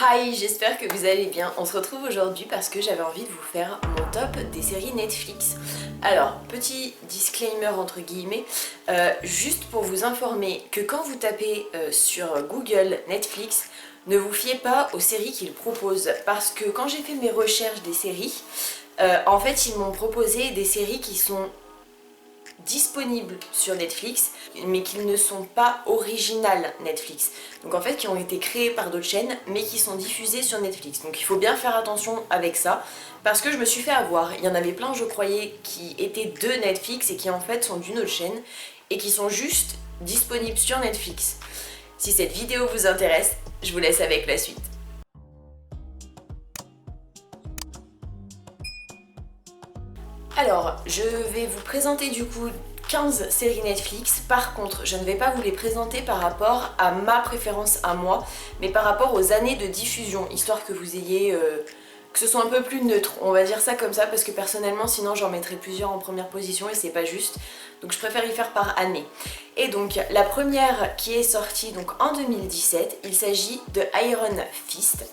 Hi, j'espère que vous allez bien. On se retrouve aujourd'hui parce que j'avais envie de vous faire mon top des séries Netflix. Alors, petit disclaimer entre guillemets, juste pour vous informer que quand vous tapez sur Google Netflix, ne vous fiez pas aux séries qu'ils proposent parce que quand j'ai fait mes recherches des séries, en fait ils m'ont proposé des séries qui sont disponibles sur Netflix mais qui ne sont pas originales Netflix, donc en fait qui ont été créées par d'autres chaînes mais qui sont diffusées sur Netflix. Donc il faut bien faire attention avec ça parce que je me suis fait avoir, il y en avait plein je croyais qui étaient de Netflix et qui en fait sont d'une autre chaîne et qui sont juste disponibles sur Netflix. Si cette vidéo vous intéresse, je vous laisse avec la suite. Alors, je vais vous présenter du coup 15 séries Netflix. Par contre, je ne vais pas vous les présenter par rapport à ma préférence à moi, mais par rapport aux années de diffusion, histoire que vous ayez... que ce soit un peu plus neutre, on va dire ça comme ça, parce que personnellement sinon j'en mettrais plusieurs en première position et c'est pas juste, donc je préfère y faire par année. Et donc la première qui est sortie donc en 2017, il s'agit de Iron Fist,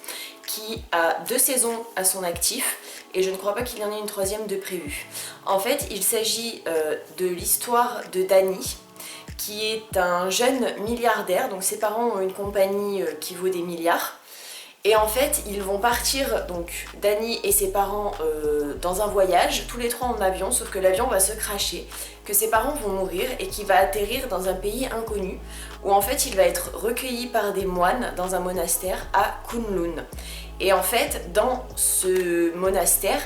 qui a 2 saisons à son actif et je ne crois pas qu'il y en ait une troisième de prévue. En fait il s'agit de l'histoire de Danny, qui est un jeune milliardaire, donc ses parents ont une compagnie qui vaut des milliards. Et en fait, ils vont partir, donc Danny et ses parents, dans un voyage, tous les trois en avion, sauf que l'avion va se crasher, que ses parents vont mourir et qu'il va atterrir dans un pays inconnu, où en fait il va être recueilli par des moines dans un monastère à Kunlun. Et en fait, dans ce monastère,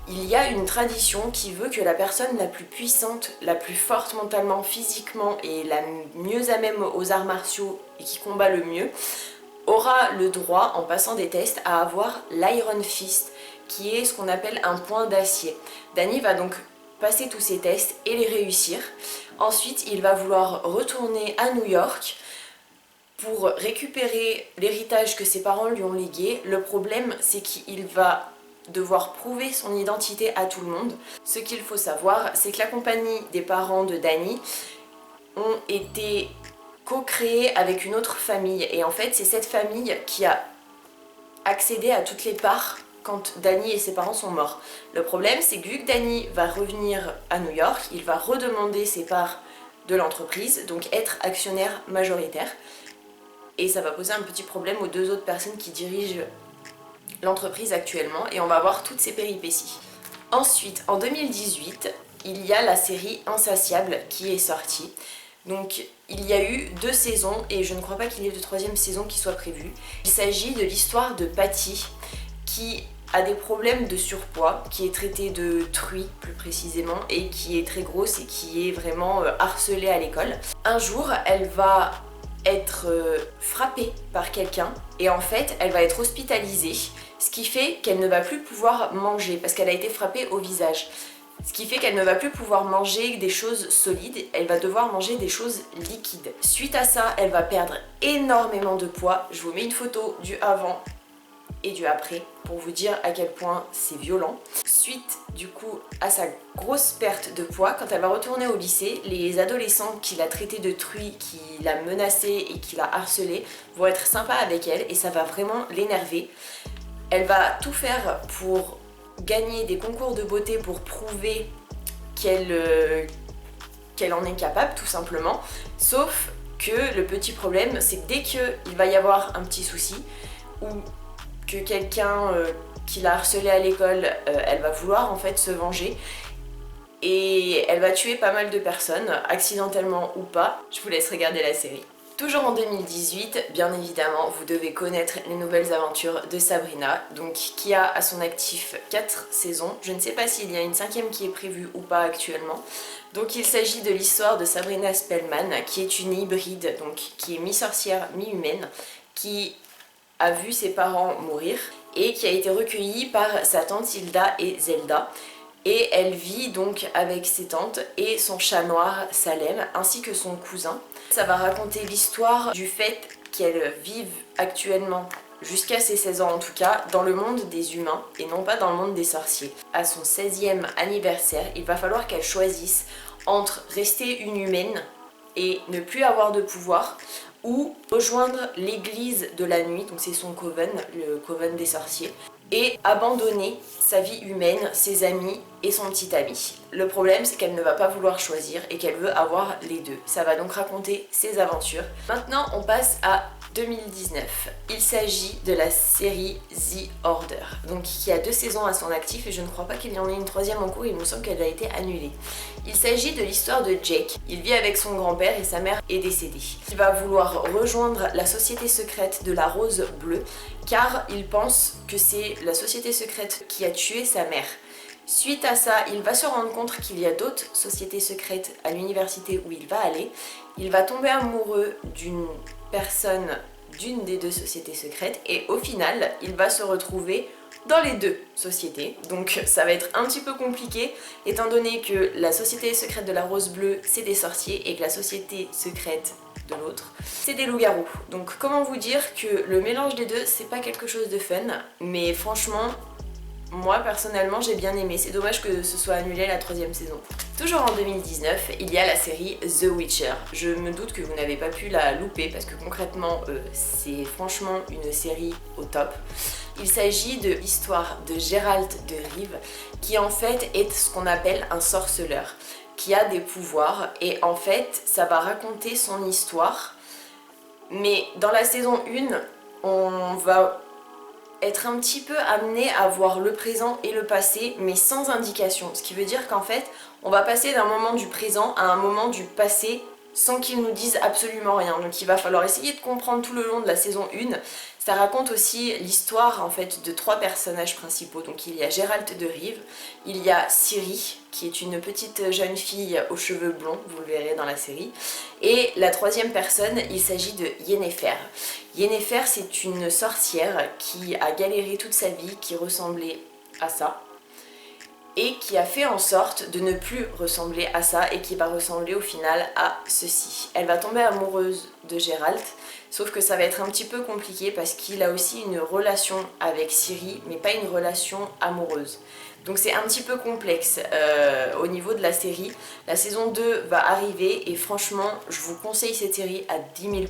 il y a une tradition qui veut que la personne la plus puissante, la plus forte mentalement, physiquement et la mieux à même aux arts martiaux et qui combat le mieux, aura le droit, en passant des tests, à avoir l'Iron Fist, qui est ce qu'on appelle un point d'acier. Danny va donc passer tous ces tests et les réussir. Ensuite, il va vouloir retourner à New York pour récupérer l'héritage que ses parents lui ont légué. Le problème, c'est qu'il va devoir prouver son identité à tout le monde. Ce qu'il faut savoir, c'est que la compagnie des parents de Danny ont été co-créé avec une autre famille et en fait c'est cette famille qui a accédé à toutes les parts quand Danny et ses parents sont morts. Le problème c'est que vu que Danny va revenir à New York, il va redemander ses parts de l'entreprise, donc être actionnaire majoritaire, et ça va poser un petit problème aux 2 autres personnes qui dirigent l'entreprise actuellement et on va voir toutes ces péripéties. Ensuite en 2018 il y a la série Insatiable qui est sortie. Donc il y a eu 2 saisons et je ne crois pas qu'il y ait de 3e saison qui soit prévue. Il s'agit de l'histoire de Patty qui a des problèmes de surpoids, qui est traitée de truie plus précisément et qui est très grosse et qui est vraiment harcelée à l'école. Un jour elle va être frappée par quelqu'un et en fait elle va être hospitalisée, ce qui fait qu'elle ne va plus pouvoir manger parce qu'elle a été frappée au visage. Ce qui fait qu'elle ne va plus pouvoir manger des choses solides, elle va devoir manger des choses liquides. Suite à ça, elle va perdre énormément de poids. Je vous mets une photo du avant et du après pour vous dire à quel point c'est violent. Suite du coup à sa grosse perte de poids, quand elle va retourner au lycée, les adolescents qui la traitaient de truie, qui la menaçaient et qui la harcelaient vont être sympas avec elle et ça va vraiment l'énerver. Elle va tout faire pour gagner des concours de beauté pour prouver qu'elle en est capable tout simplement, sauf que le petit problème c'est que dès qu'il va y avoir un petit souci ou que quelqu'un qui l'a harcelée à l'école, elle va vouloir en fait se venger et elle va tuer pas mal de personnes, accidentellement ou pas. Je vous laisse regarder la série. Toujours en 2018, bien évidemment, vous devez connaître les nouvelles aventures de Sabrina, donc qui a à son actif 4 saisons. Je ne sais pas s'il y a une 5e qui est prévue ou pas actuellement. Donc il s'agit de l'histoire de Sabrina Spellman, qui est une hybride, donc qui est mi-sorcière, mi-humaine, qui a vu ses parents mourir et qui a été recueillie par sa tante Hilda et Zelda. Et elle vit donc avec ses tantes et son chat noir Salem ainsi que son cousin. Ça va raconter l'histoire du fait qu'elle vive actuellement, jusqu'à ses 16 ans en tout cas, dans le monde des humains et non pas dans le monde des sorciers. À son 16e anniversaire, il va falloir qu'elle choisisse entre rester une humaine et ne plus avoir de pouvoir, ou rejoindre l'église de la nuit, donc c'est son coven, le coven des sorciers, et abandonner sa vie humaine, ses amis et son petit ami. Le problème, c'est qu'elle ne va pas vouloir choisir et qu'elle veut avoir les deux. Ça va donc raconter ses aventures. Maintenant, on passe à 2019. Il s'agit de la série The Order, donc qui a 2 saisons à son actif et je ne crois pas qu'il y en ait une 3e en cours, il me semble qu'elle a été annulée. Il s'agit de l'histoire de Jake. Il vit avec son grand-père et sa mère est décédée. Il va vouloir rejoindre la société secrète de la Rose Bleue car il pense que c'est la société secrète qui a tué sa mère. Suite à ça, il va se rendre compte qu'il y a d'autres sociétés secrètes à l'université où il va aller. Il va tomber amoureux d'une personne d'une des 2 sociétés secrètes et au final, il va se retrouver dans les 2 sociétés. Donc ça va être un petit peu compliqué étant donné que la société secrète de la Rose Bleue, c'est des sorciers et que la société secrète de l'autre, c'est des loups-garous. Donc comment vous dire que le mélange des 2, c'est pas quelque chose de fun, mais franchement, moi personnellement j'ai bien aimé, c'est dommage que ce soit annulé la 3e saison. Toujours en 2019, il y a la série The Witcher. Je me doute que vous n'avez pas pu la louper parce que concrètement c'est franchement une série au top. Il s'agit de l'histoire de Geralt de Rive qui en fait est ce qu'on appelle un sorceleur, qui a des pouvoirs et en fait ça va raconter son histoire. Mais dans la saison 1, on va être un petit peu amené à voir le présent et le passé mais sans indication, ce qui veut dire qu'en fait on va passer d'un moment du présent à un moment du passé sans qu'ils nous disent absolument rien. Donc il va falloir essayer de comprendre tout le long de la saison 1. Ça raconte aussi l'histoire en fait de 3 personnages principaux. Donc il y a Geralt de Rive, il y a Ciri qui est une petite jeune fille aux cheveux blonds, vous le verrez dans la série. Et la 3e personne, il s'agit de Yennefer. Yennefer, c'est une sorcière qui a galéré toute sa vie, qui ressemblait à ça. Et qui a fait en sorte de ne plus ressembler à ça et qui va ressembler au final à ceci. Elle va tomber amoureuse de Geralt, sauf que ça va être un petit peu compliqué parce qu'il a aussi une relation avec Ciri, mais pas une relation amoureuse. Donc c'est un petit peu complexe au niveau de la série. La saison 2 va arriver et franchement, je vous conseille cette série à 10 000%.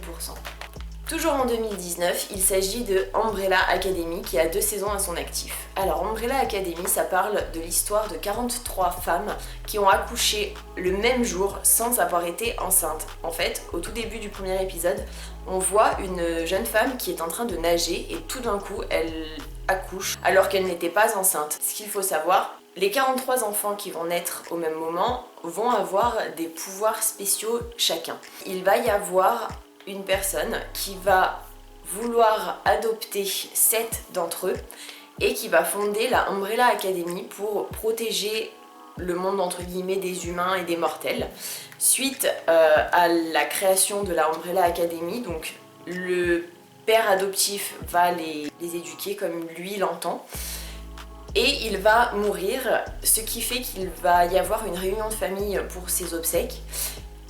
Toujours en 2019, il s'agit de Umbrella Academy qui a 2 saisons à son actif. Alors Umbrella Academy, ça parle de l'histoire de 43 femmes qui ont accouché le même jour sans avoir été enceintes. En fait, au tout début du premier épisode, on voit une jeune femme qui est en train de nager et tout d'un coup, elle accouche alors qu'elle n'était pas enceinte. Ce qu'il faut savoir, les 43 enfants qui vont naître au même moment vont avoir des pouvoirs spéciaux chacun. Il va y avoir une personne qui va vouloir adopter 7 d'entre eux et qui va fonder la Umbrella Academy pour protéger le monde entre guillemets des humains et des mortels. Suite à la création de la Umbrella Academy, donc le père adoptif va les éduquer comme lui l'entend et il va mourir, ce qui fait qu'il va y avoir une réunion de famille pour ses obsèques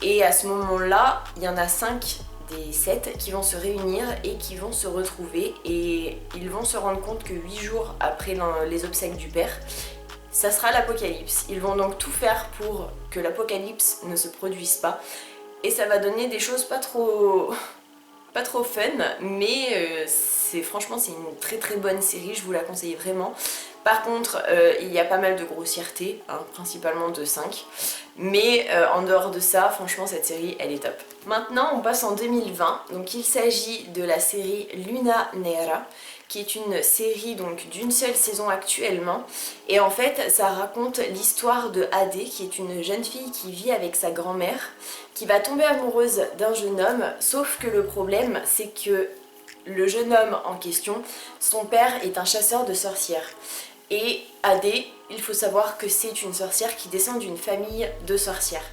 et à ce moment-là, il y en a 5 des 7 qui vont se réunir et qui vont se retrouver et ils vont se rendre compte que 8 jours après les obsèques du père, ça sera l'apocalypse. Ils vont donc tout faire pour que l'apocalypse ne se produise pas et ça va donner des choses pas trop fun, mais franchement c'est une très très bonne série, je vous la conseille vraiment. Par contre, il y a pas mal de grossièreté, hein, principalement de 5. Mais en dehors de ça, franchement, cette série, elle est top. Maintenant, on passe en 2020. Donc, il s'agit de la série Luna Nera, qui est une série donc d'une seule saison actuellement. Et en fait, ça raconte l'histoire de Adé, qui est une jeune fille qui vit avec sa grand-mère, qui va tomber amoureuse d'un jeune homme. Sauf que le problème, c'est que le jeune homme en question, son père est un chasseur de sorcières. Et Adé, il faut savoir que c'est une sorcière qui descend d'une famille de sorcières.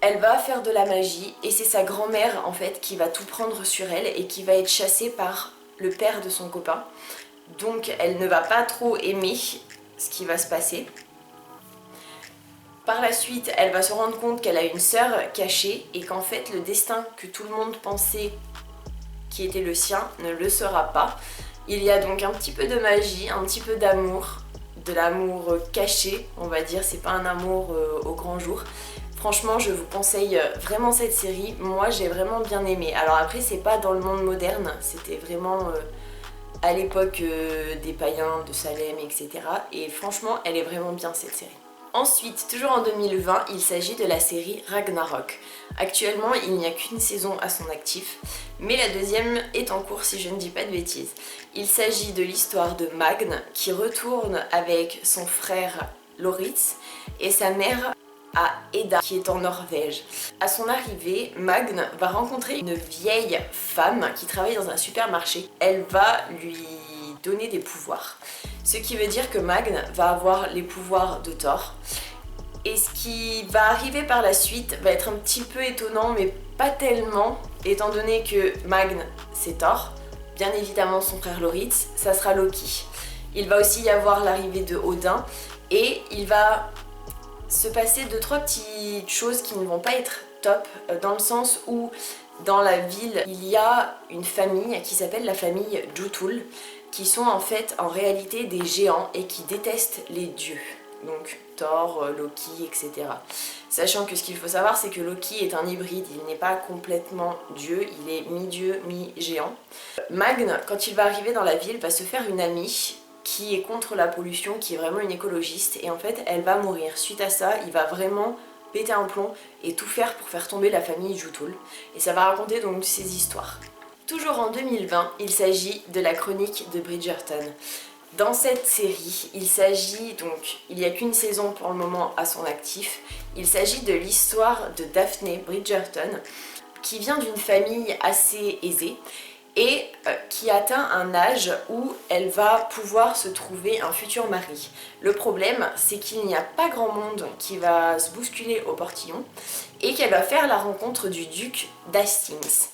Elle va faire de la magie et c'est sa grand-mère en fait qui va tout prendre sur elle et qui va être chassée par le père de son copain. Donc elle ne va pas trop aimer ce qui va se passer. Par la suite, elle va se rendre compte qu'elle a une sœur cachée et qu'en fait le destin que tout le monde pensait qui était le sien ne le sera pas. Il y a donc un petit peu de magie, un petit peu d'amour, de l'amour caché, on va dire, c'est pas un amour au grand jour. Franchement, je vous conseille vraiment cette série. Moi, j'ai vraiment bien aimé. Alors après, c'est pas dans le monde moderne, c'était vraiment à l'époque des païens, de Salem, etc. Et franchement, elle est vraiment bien cette série. Ensuite, toujours en 2020, il s'agit de la série Ragnarok. Actuellement, il n'y a qu'une saison à son actif, mais la deuxième est en cours si je ne dis pas de bêtises. Il s'agit de l'histoire de Magn qui retourne avec son frère Loritz et sa mère à Eda qui est en Norvège. À son arrivée, Magn va rencontrer une vieille femme qui travaille dans un supermarché. Elle va lui donner des pouvoirs. Ce qui veut dire que Magn va avoir les pouvoirs de Thor. Et ce qui va arriver par la suite va être un petit peu étonnant, mais pas tellement, étant donné que Magn c'est Thor. Bien évidemment son frère Loritz, ça sera Loki. Il va aussi y avoir l'arrivée de Odin et il va se passer 2-3 petites choses qui ne vont pas être top, dans le sens où dans la ville il y a une famille qui s'appelle la famille Jutul, qui sont en fait en réalité des géants et qui détestent les dieux, donc Thor, Loki, etc. Sachant que ce qu'il faut savoir, c'est que Loki est un hybride, il n'est pas complètement dieu, il est mi-dieu, mi-géant. Magn, quand il va arriver dans la ville, va se faire une amie qui est contre la pollution, qui est vraiment une écologiste, et en fait elle va mourir. Suite à ça, il va vraiment péter un plomb et tout faire pour faire tomber la famille Jutul. Et ça va raconter donc ces histoires. Toujours en 2020, il s'agit de la chronique de Bridgerton. Dans cette série, il s'agit donc, il n'y a qu'une saison pour le moment à son actif, il s'agit de l'histoire de Daphne Bridgerton, qui vient d'une famille assez aisée, et qui atteint un âge où elle va pouvoir se trouver un futur mari. Le problème, c'est qu'il n'y a pas grand monde qui va se bousculer au portillon et qu'elle va faire la rencontre du duc d'Hastings.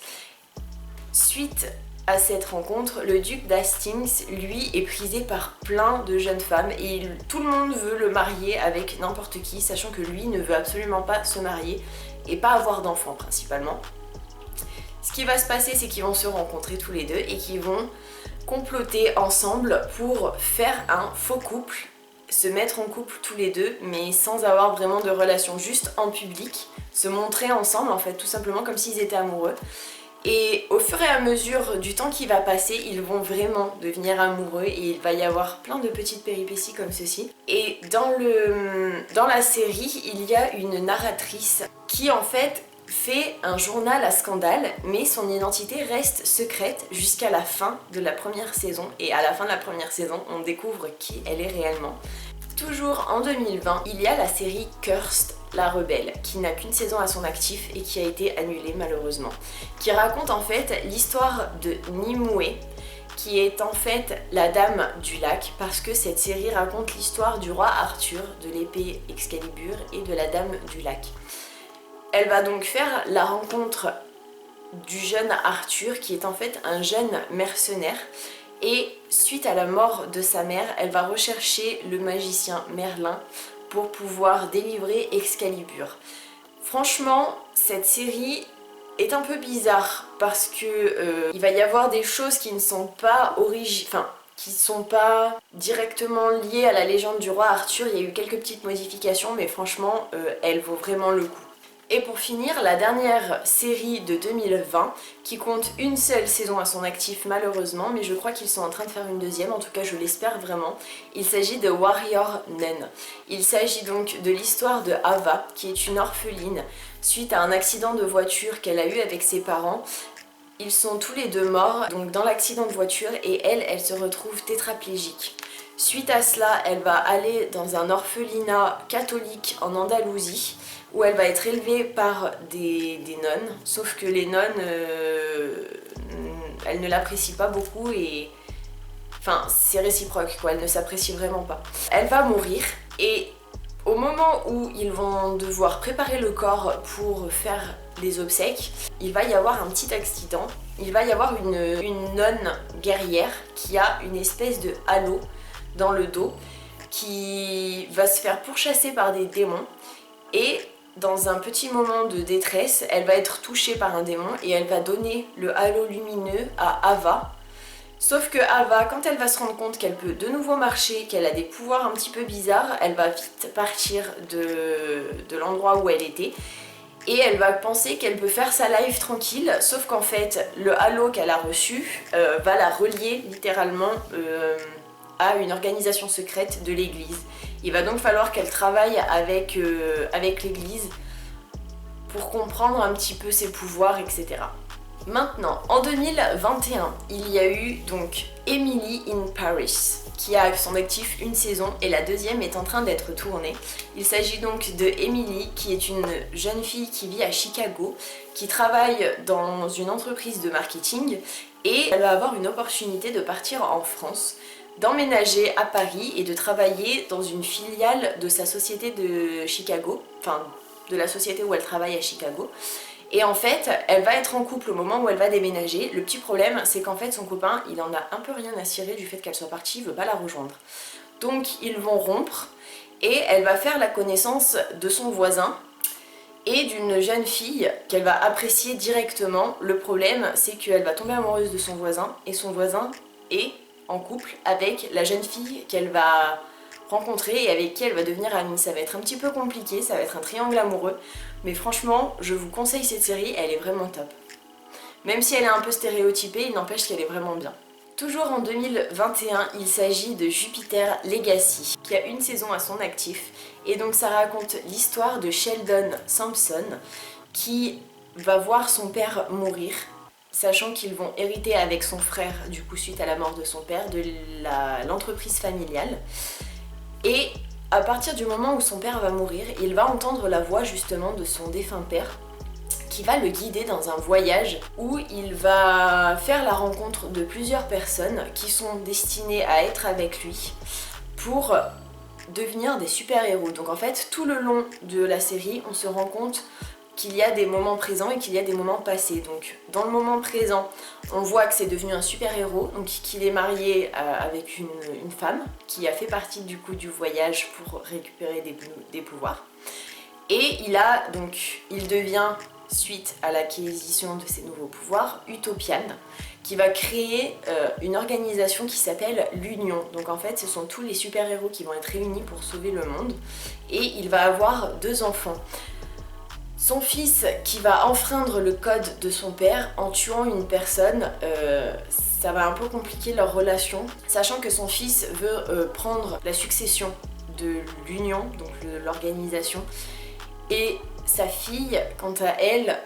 Suite à cette rencontre, le duc d'Hastings, lui, est prisé par plein de jeunes femmes et tout le monde veut le marier avec n'importe qui, sachant que lui ne veut absolument pas se marier et pas avoir d'enfants principalement. Ce qui va se passer, c'est qu'ils vont se rencontrer tous les deux et qu'ils vont comploter ensemble pour faire un faux couple, se mettre en couple tous les deux, mais sans avoir vraiment de relation, juste en public, se montrer ensemble en fait, tout simplement comme s'ils étaient amoureux. Et au fur et à mesure du temps qui va passer, ils vont vraiment devenir amoureux et il va y avoir plein de petites péripéties comme ceci. Et dans la série, il y a une narratrice qui en fait fait un journal à scandale, mais son identité reste secrète jusqu'à la fin de la première saison. Et à la fin de la première saison, on découvre qui elle est réellement. Toujours en 2020, il y a la série Cursed, la rebelle, qui n'a qu'une saison à son actif et qui a été annulée malheureusement. Qui raconte en fait l'histoire de Nimue, qui est en fait la dame du lac, parce que cette série raconte l'histoire du roi Arthur, de l'épée Excalibur et de la dame du lac. Elle va donc faire la rencontre du jeune Arthur qui est en fait un jeune mercenaire et suite à la mort de sa mère, elle va rechercher le magicien Merlin pour pouvoir délivrer Excalibur. Franchement, cette série est un peu bizarre parce que il va y avoir des choses qui ne sont pas qui sont pas directement liées à la légende du roi Arthur. Il y a eu quelques petites modifications, mais franchement, elle vaut vraiment le coup. Et pour finir, la dernière série de 2020 qui compte une seule saison à son actif malheureusement, mais je crois qu'ils sont en train de faire une deuxième, en tout cas je l'espère vraiment. Il s'agit de Warrior Nun. Il s'agit donc de l'histoire de Ava, qui est une orpheline, suite à un accident de voiture qu'elle a eu avec ses parents. Ils sont tous les deux morts donc dans l'accident de voiture et elle se retrouve tétraplégique. Suite à cela, elle va aller dans un orphelinat catholique en Andalousie, où elle va être élevée par des nonnes, sauf que les nonnes, elles ne l'apprécient pas beaucoup et... Enfin, c'est réciproque quoi, elles ne s'apprécient vraiment pas. Elle va mourir et au moment où ils vont devoir préparer le corps pour faire les obsèques, il va y avoir un petit accident. Il va y avoir une nonne guerrière qui a une espèce de halo dans le dos qui va se faire pourchasser par des démons et dans un petit moment de détresse, elle va être touchée par un démon et elle va donner le halo lumineux à Ava. Sauf que Ava, quand elle va se rendre compte qu'elle peut de nouveau marcher, qu'elle a des pouvoirs un petit peu bizarres, elle va vite partir de l'endroit où elle était. Et elle va penser qu'elle peut faire sa life tranquille, sauf qu'en fait, le halo qu'elle a reçu va la relier littéralement à une organisation secrète de l'église. Il va donc falloir qu'elle travaille avec l'église pour comprendre un petit peu ses pouvoirs, etc. Maintenant, en 2021, il y a eu donc Emily in Paris, qui a à son actif une saison et la deuxième est en train d'être tournée. Il s'agit donc de Emily, qui est une jeune fille qui vit à Chicago, qui travaille dans une entreprise de marketing et elle va avoir une opportunité de partir en France, d'emménager à Paris et de travailler dans une filiale de sa société de Chicago, enfin de la société où elle travaille à Chicago. Et en fait, elle va être en couple au moment où elle va déménager. Le petit problème, c'est qu'en fait, son copain, il en a un peu rien à cirer du fait qu'elle soit partie, il veut pas la rejoindre. Donc, ils vont rompre et elle va faire la connaissance de son voisin et d'une jeune fille qu'elle va apprécier directement. Le problème, c'est qu'elle va tomber amoureuse de son voisin et son voisin est en couple avec la jeune fille qu'elle va rencontrer et avec qui elle va devenir amie. Ça va être un petit peu compliqué, ça va être un triangle amoureux, mais franchement, je vous conseille cette série, elle est vraiment top. Même si elle est un peu stéréotypée, il n'empêche qu'elle est vraiment bien. Toujours en 2021, il s'agit de Jupiter Legacy, qui a une saison à son actif, et donc ça raconte l'histoire de Sheldon Sampson, qui va voir son père mourir, sachant qu'ils vont hériter avec son frère, du coup suite à la mort de son père, de l'entreprise familiale. Et à partir du moment où son père va mourir, il va entendre la voix justement de son défunt père qui va le guider dans un voyage où il va faire la rencontre de plusieurs personnes qui sont destinées à être avec lui pour devenir des super-héros. Donc en fait, tout le long de la série, on se rend compte qu'il y a des moments présents et qu'il y a des moments passés. Donc dans le moment présent, on voit que c'est devenu un super-héros, donc qu'il est marié avec une femme qui a fait partie du coup du voyage pour récupérer des pouvoirs. Et il devient, suite à l'acquisition de ses nouveaux pouvoirs, Utopian, qui va créer une organisation qui s'appelle l'Union. Donc en fait, ce sont tous les super-héros qui vont être réunis pour sauver le monde. Et il va avoir 2 enfants. Son fils qui va enfreindre le code de son père en tuant une personne, ça va un peu compliquer leur relation, sachant que son fils veut prendre la succession de l'Union, donc l'organisation, et sa fille, quant à elle,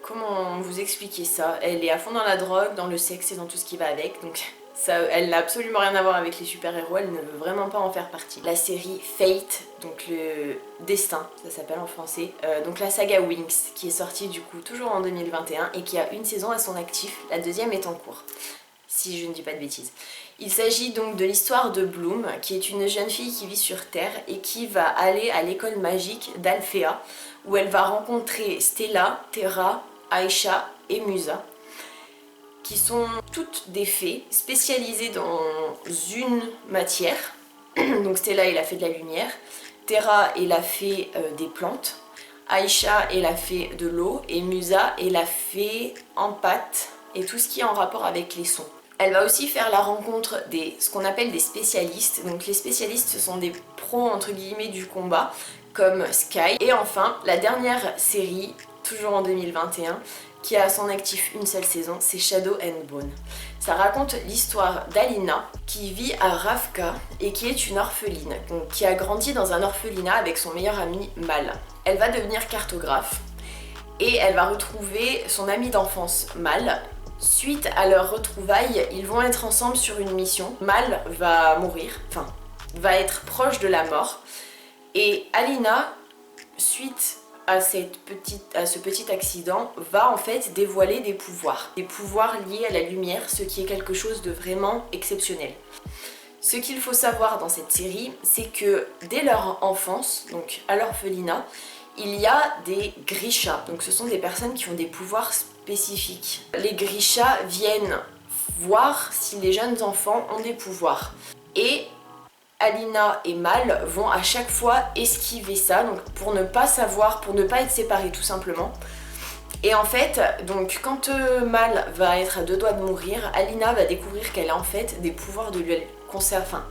comment vous expliquer ça? Elle est à fond dans la drogue, dans le sexe et dans tout ce qui va avec, donc elle n'a absolument rien à voir avec les super-héros, elle ne veut vraiment pas en faire partie. La série Fate, donc le destin, ça s'appelle en français, donc la saga Winx, qui est sortie du coup toujours en 2021 et qui a une saison à son actif, la deuxième est en cours, si je ne dis pas de bêtises. Il s'agit donc de l'histoire de Bloom, qui est une jeune fille qui vit sur Terre et qui va aller à l'école magique d'Alfea, où elle va rencontrer Stella, Terra, Aisha et Musa, qui sont toutes des fées spécialisées dans une matière. Donc Stella est la fée de la lumière, Terra est la fée des plantes, Aisha est la fée de l'eau et Musa est la fée en pâte et tout ce qui est en rapport avec les sons. Elle va aussi faire la rencontre ce qu'on appelle des spécialistes. Donc les spécialistes, ce sont des pros entre guillemets du combat comme Sky. Et enfin, la dernière série, toujours en 2021, qui a à son actif une seule saison, c'est Shadow and Bone. Ça raconte l'histoire d'Alina qui vit à Ravka et qui est une orpheline, donc qui a grandi dans un orphelinat avec son meilleur ami Mal. Elle va devenir cartographe et elle va retrouver son ami d'enfance Mal. Suite à leur retrouvailles, ils vont être ensemble sur une mission. Mal va mourir, enfin va être proche de la mort et Alina, suite à ce petit accident, va en fait dévoiler des pouvoirs liés à la lumière, ce qui est quelque chose de vraiment exceptionnel. Ce qu'il faut savoir dans cette série, c'est que dès leur enfance, donc à l'orphelinat, il y a des Grishas, donc ce sont des personnes qui ont des pouvoirs spécifiques. Les Grishas viennent voir si les jeunes enfants ont des pouvoirs. Et Alina et Mal vont à chaque fois esquiver ça, donc pour ne pas savoir, pour ne pas être séparés tout simplement. Et en fait, donc quand Mal va être à 2 doigts de mourir, Alina va découvrir qu'elle a en fait des pouvoirs de lui conserver. Enfin,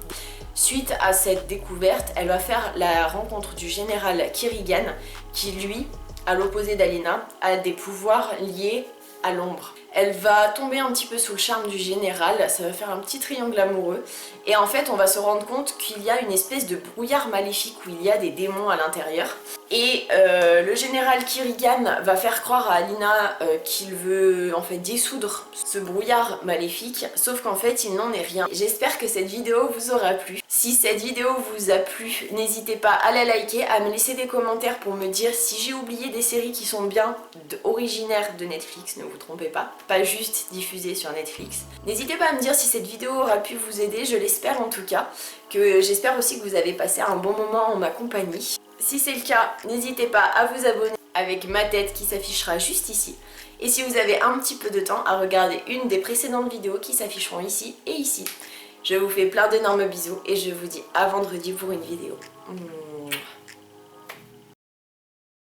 suite à cette découverte, elle va faire la rencontre du général Kirigan qui lui, à l'opposé d'Alina, a des pouvoirs liés à l'ombre. Elle va tomber un petit peu sous le charme du général, ça va faire un petit triangle amoureux et en fait on va se rendre compte qu'il y a une espèce de brouillard maléfique où il y a des démons à l'intérieur et le général Kirigan va faire croire à Alina qu'il veut en fait dissoudre ce brouillard maléfique, sauf qu'en fait il n'en est rien. J'espère que cette vidéo vous aura plu. Si cette vidéo vous a plu, n'hésitez pas à la liker, à me laisser des commentaires pour me dire si j'ai oublié des séries qui sont bien originaires de Netflix, ne vous trompez pas juste diffusées sur Netflix. N'hésitez pas à me dire si cette vidéo aura pu vous aider, je l'espère en tout cas, que j'espère aussi que vous avez passé un bon moment en ma compagnie. Si c'est le cas, n'hésitez pas à vous abonner avec ma tête qui s'affichera juste ici. Et si vous avez un petit peu de temps, à regarder une des précédentes vidéos qui s'afficheront ici et ici. Je vous fais plein d'énormes bisous et je vous dis à vendredi pour une vidéo.